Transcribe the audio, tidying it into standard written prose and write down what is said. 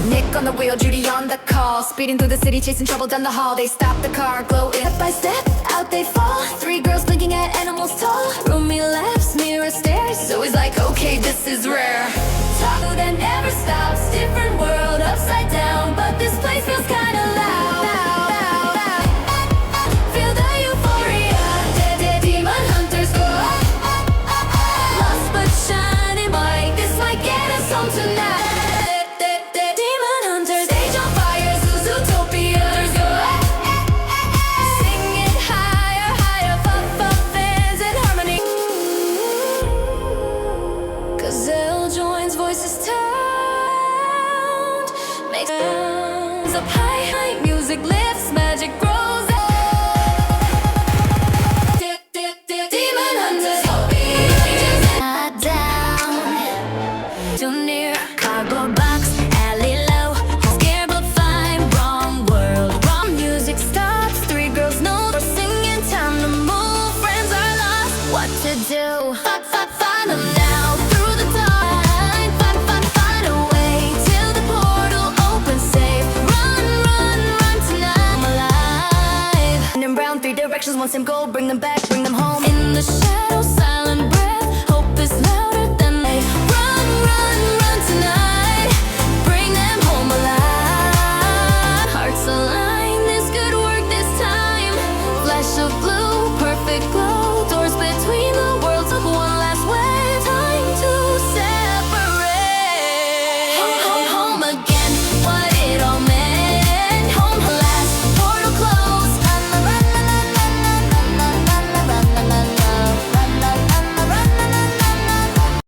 Nick on the wheel, Judy on the call. Speeding through the city, chasing trouble down the hall. They stop the car, glow step by step, out they fall. Three girls blinking at animals tall. Roomy laps, mirror stares. So he's like, okay, this is rare. Talk that never stops, different world, upside down. But this place feels kinda loud. Feel the euphoria, dead demon hunters go. Lost but shining bright, this might get us home tonight. Demon hunters, stage on fire, Zootopia. Sing it higher, higher, fuck fans in harmony. Gazelle joins voices turned, makes sounds up high, high music lifts, magic grows. Demon hunters, not down, too near, cardboard box.